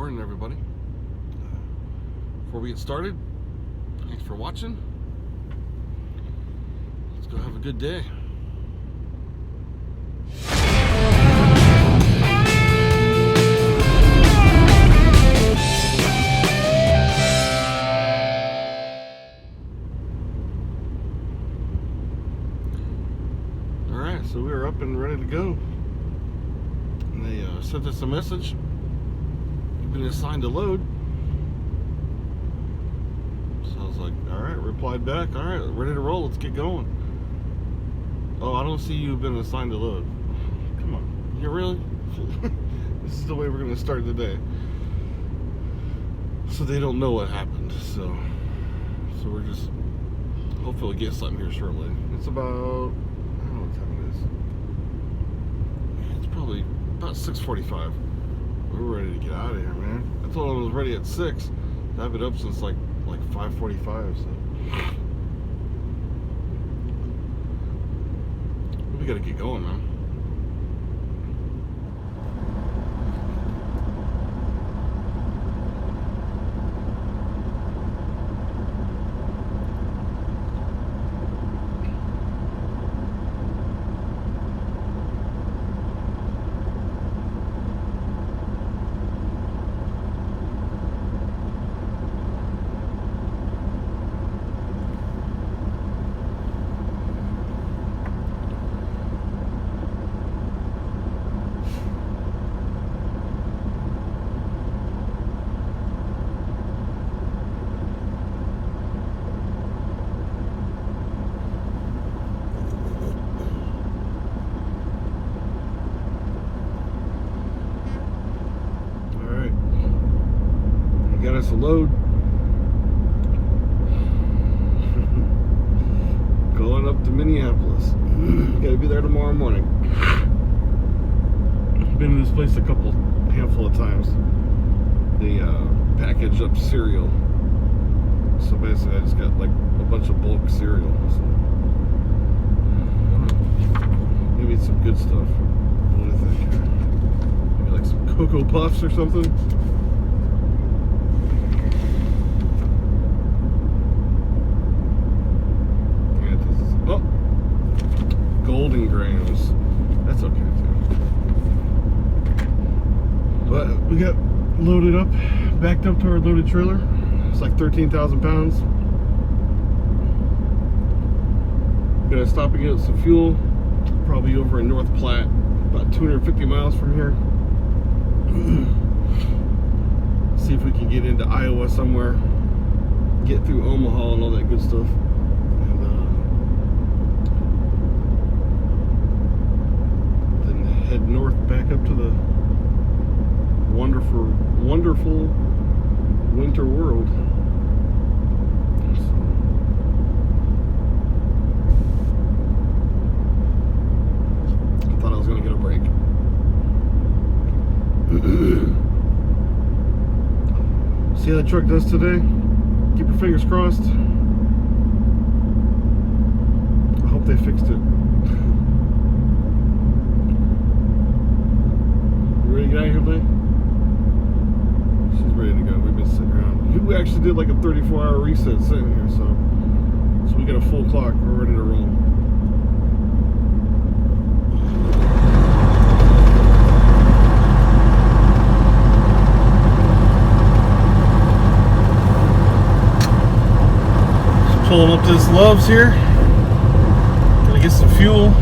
Morning, everybody. Before we get started, thanks for watching. Let's go have a good day. Alright, so we are up and ready to go. And they sent us a message. You've been assigned a load. So I was like, alright, replied back, alright, ready to roll, let's get going. Oh, I don't see you've been assigned a load. Come on, you really? This is the way we're going to start the day. So they don't know what happened, so we're just, hopefully we'll get something here shortly. It's about, I don't know what time it is. It's probably about 6:45. We're ready to get out of here, man. I told him I was ready at 6. I've been up since like 5:45, so we gotta get going, man. Got us a load. Going up to Minneapolis. Gotta be there tomorrow morning. Been to this place a handful of times. They package up cereal. So basically I just got like a bunch of bulk cereal. So, maybe it's some good stuff. What do you think? Maybe like some Cocoa Puffs or something? Golden grams. That's okay too. But we got loaded up, backed up to our loaded trailer. It's like 13,000 pounds. Gonna stop and get some fuel. Probably over in North Platte, about 250 miles from here. See if we can get into Iowa somewhere. Get through Omaha and all that good stuff. Head north back up to the wonderful winter world. I thought I was going to get a break. See how the truck does today? Keep your fingers crossed. I hope they fixed it. Ready to get out of here today? She's ready to go. We've been sitting around. We actually did like a 34-hour reset sitting here, so we got a full clock. We're ready to roll. Just pulling up this Love's here. Gonna get some fuel.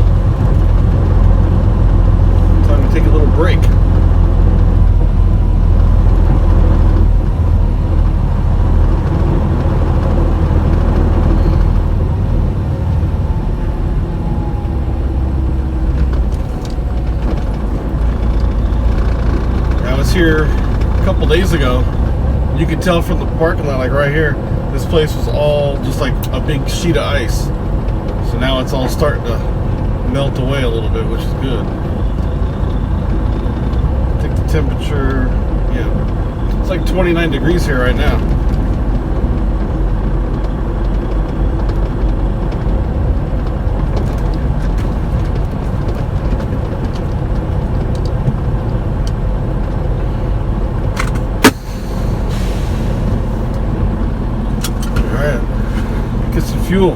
Time to take a little break. Here a couple days ago, you could tell from the parking lot, like right here, this place was all just like a big sheet of ice. So now it's all starting to melt away a little bit, which is good. I think the temperature, yeah, it's like 29 degrees here right now. fuel.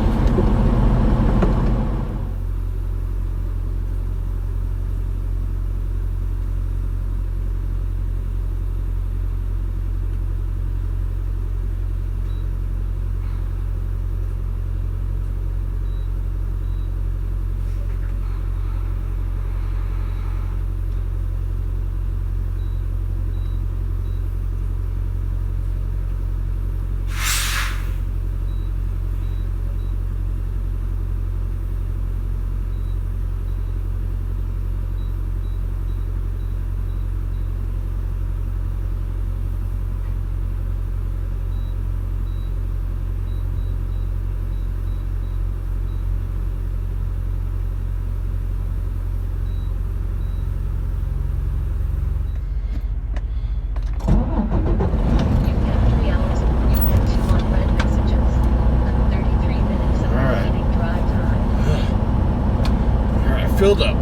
Filled up.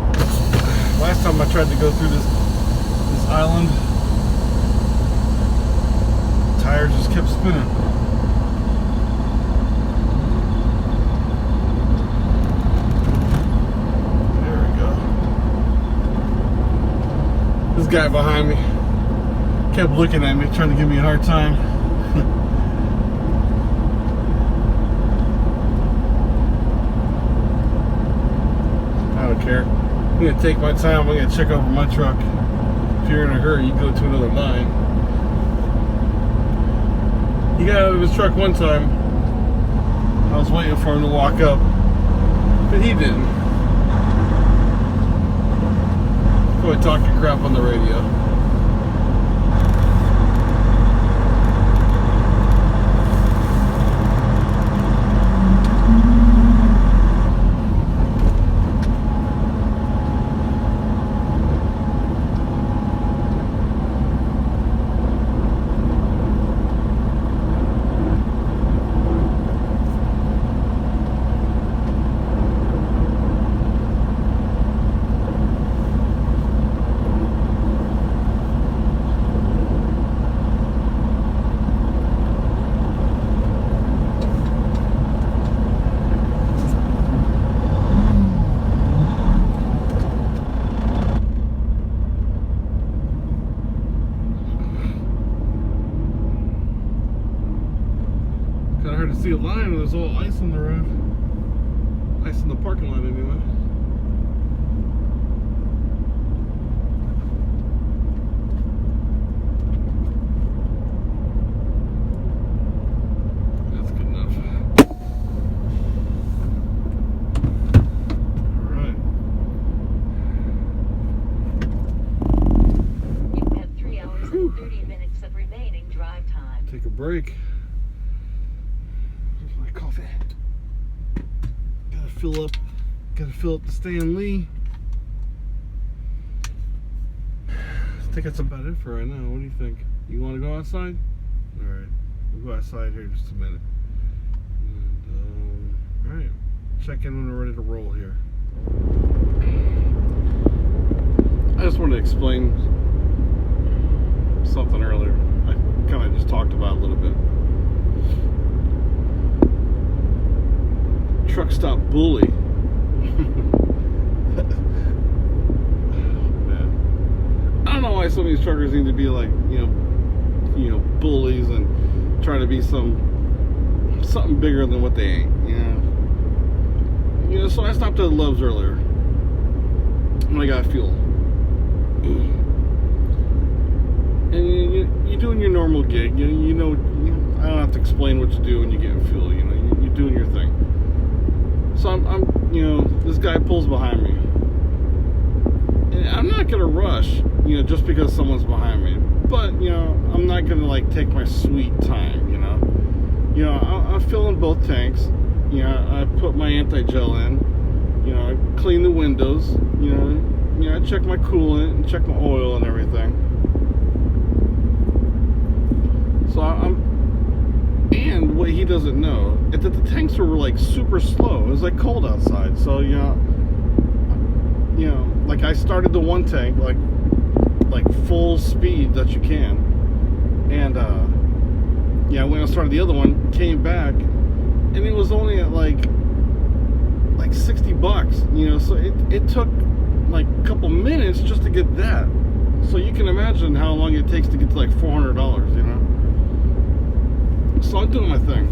Last time I tried to go through this island, tires just kept spinning. There we go. This guy behind me kept looking at me, trying to give me a hard time. Care. I'm gonna take my time. I'm gonna check over my truck. If you're in a hurry, you go to another line. He got out of his truck one time. I was waiting for him to walk up, but he didn't. Boy, talking crap on the radio. Kinda hard to see a line when there's all ice on the road. Ice in the parking lot anyway. That's good enough. Alright. You've got 3 hours and 30 minutes of remaining drive time. Take a break. Coffee. Gotta fill up the Stanley. I think that's about it for right now. What do you think? You want to go outside? Alright, we'll go outside here in just a minute. And, alright, check in when we're ready to roll here. I just wanted to explain something earlier. I kind of just talked about a little bit. Truck stop bully. Man. I don't know why some of these truckers need to be like, you know, bullies and try to be something bigger than what they ain't. You know. So I stopped at Love's earlier when I got fuel. And you're doing your normal gig. You know, I don't have to explain what you do when you get fuel. You know, you're doing your thing. So I'm, this guy pulls behind me. And I'm not gonna rush, just because someone's behind me. But, I'm not gonna like take my sweet time, I'm filling both tanks. I put my anti-gel in. I clean the windows. I check my coolant and check my oil and everything. So and what he doesn't know is that the tanks were like super slow. It was like cold outside, so like I started the one tank like full speed that you can, and when I started the other one, came back, and it was only at like $60, you know. So it took like a couple minutes just to get that. So you can imagine how long it takes to get to like $400, you know. So I'm doing my thing.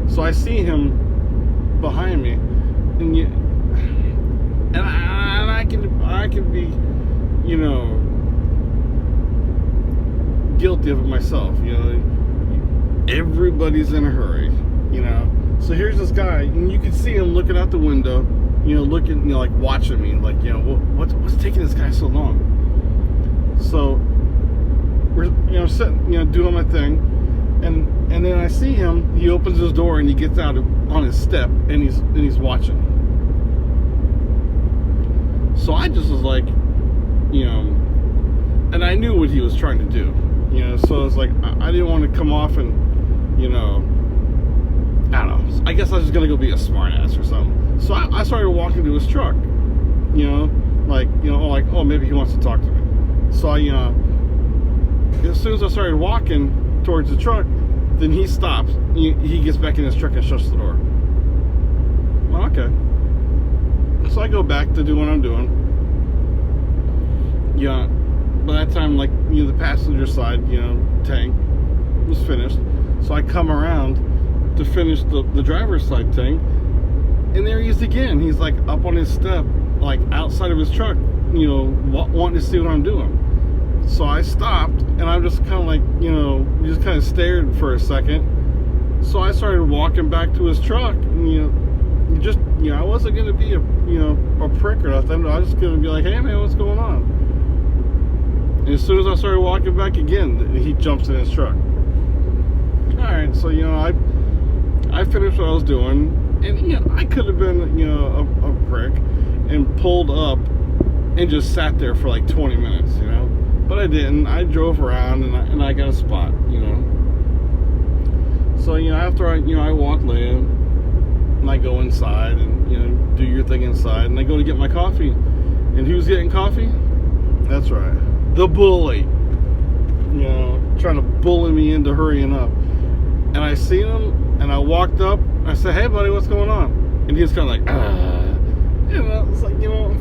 So I see him behind me, and I can be, you know, guilty of it myself. You know, everybody's in a hurry, you know. So here's this guy, and you can see him looking out the window, you know, looking, you know, like watching me, like, you know, what's taking this guy so long? So we're, you know, sitting, you know, doing my thing, and then I see him. He opens his door and he gets out on his step, and he's watching. So I just was like, you know, and I knew what he was trying to do, you know. So it's like I didn't want to come off and, you know, I don't know. I guess I was just gonna go be a smart ass or something. So I started walking to his truck, you know, like, you know, like, oh, maybe he wants to talk to me. So I, as soon as I started walking towards the truck, then he stops. He gets back in his truck and shuts the door. Well, okay. So I go back to do what I'm doing. Yeah. By that time, like, you know, the passenger side, you know, tank was finished. So I come around to finish the driver's side tank, and there he is again. He's like up on his step, like outside of his truck, you know, wanting to see what I'm doing. So I stopped, and I'm just kind of like, you know, just kind of stared for a second. So I started walking back to his truck, and, you know, I wasn't gonna be a prick or nothing. I was just gonna be like, hey man, what's going on? And as soon as I started walking back again, he jumps in his truck. All right, so, you know, I finished what I was doing, and, you know, I could have been, you know, a prick and pulled up and just sat there for like 20 minutes, you know. But I didn't. I drove around, and I got a spot, you know. So, you know, after I walk in, and I go inside and, you know, do your thing inside, and I go to get my coffee. And who's getting coffee? That's right, the bully. You know, trying to bully me into hurrying up. And I seen him, and I walked up. I said, "Hey, buddy, what's going on?" And he's kind of like, you know, it's like, you know.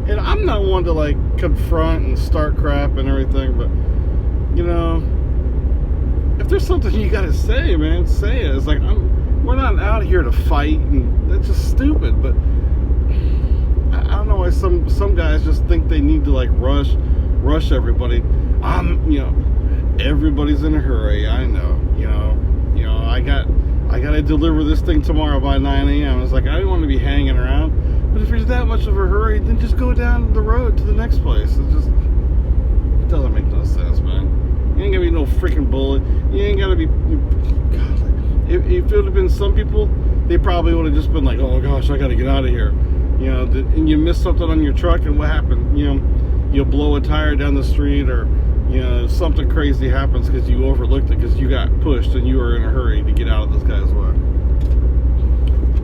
And I'm not one to like confront and start crap and everything, but, you know, if there's something you gotta say, man, say it. It's like, we're not out here to fight, and that's just stupid. But I don't know why some guys just think they need to like rush everybody. You know, everybody's in a hurry. I know, you know, I gotta deliver this thing tomorrow by 9 a.m. It's like, I don't want to be hanging around. But if you're that much of a hurry, then just go down the road to the next place. It doesn't make no sense, man. You ain't gonna be no freaking bully. You ain't gotta be. God, if it would have been some people, they probably would have just been like, oh gosh, I gotta get out of here. You know, and you miss something on your truck, and what happened? You know, you'll blow a tire down the street, or, you know, something crazy happens because you overlooked it because you got pushed and you were in a hurry to get out of this guy's way.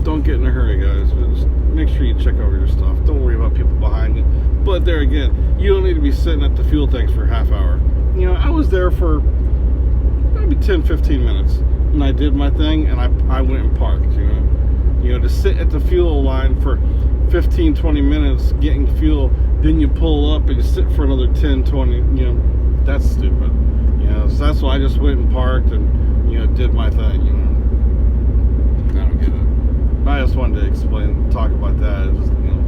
Don't get in a hurry, guys. Just make sure you check over your stuff. Don't worry about people behind you. But there again, you don't need to be sitting at the fuel tanks for a half hour. You know, I was there for maybe 10-15 minutes, and I did my thing, and I went and parked. You know, to sit at the fuel line for 15-20 minutes getting fuel, then you pull up and you sit for another 10-20. You know, that's stupid. You know, so that's why I just went and parked and, you know, did my thing. You know, I don't get it. I just wanted to talk about that. It's just, you know,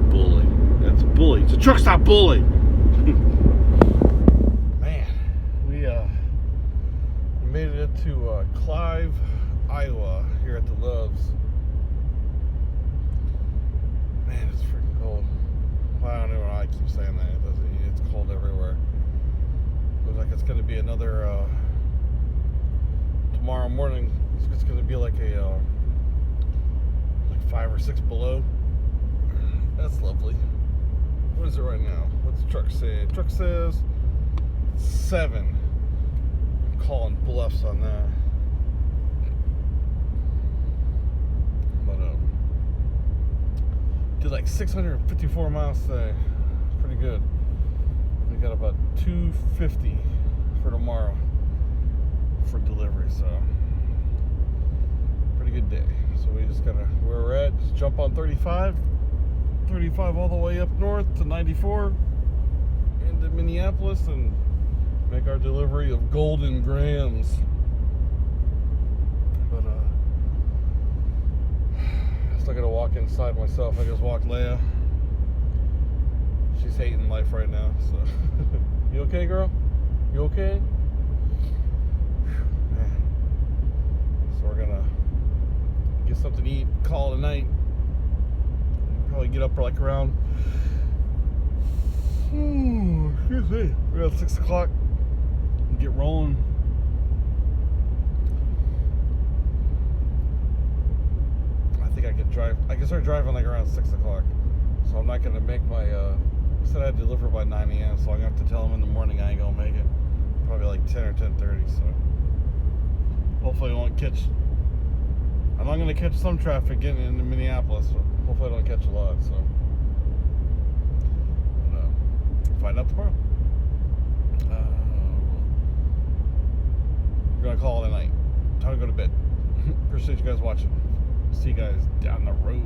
bully. That's a bully. It's a truck stop bully. Man, we made it to Clive, Iowa, here at the Loves. Man, it's freaking cold. Well, I don't know why I keep saying that. It's cold everywhere. Looks like it's going to be another tomorrow morning. It's going to be like a 5 or 6 below. That's lovely. What is it right now? What's the truck say? The truck says 7. I'm calling bluffs on that. But did like 654 miles today. Pretty good. We got about 250 for tomorrow for delivery. So good day. So we just gotta, where we're at, just jump on 35 all the way up north to 94 into Minneapolis and make our delivery of golden grams. But I still gotta walk inside myself. I just walked Leia. She's hating life right now. So you okay, girl? You okay? So we're gonna get something to eat, call it a night. Probably get up like around excuse me, we're at 6 o'clock and get rolling. I think I can start driving like around 6 o'clock. So I'm not gonna make my I said I'd deliver by 9 a.m. so I'm gonna have to tell them in the morning I ain't gonna make it. Probably like 10 or 10:30. So hopefully I won't catch. I'm not gonna catch some traffic getting into Minneapolis. So hopefully I don't catch a lot. So find out tomorrow. We're gonna call it a night. Time to go to bed. Appreciate you guys watching. See you guys down the road.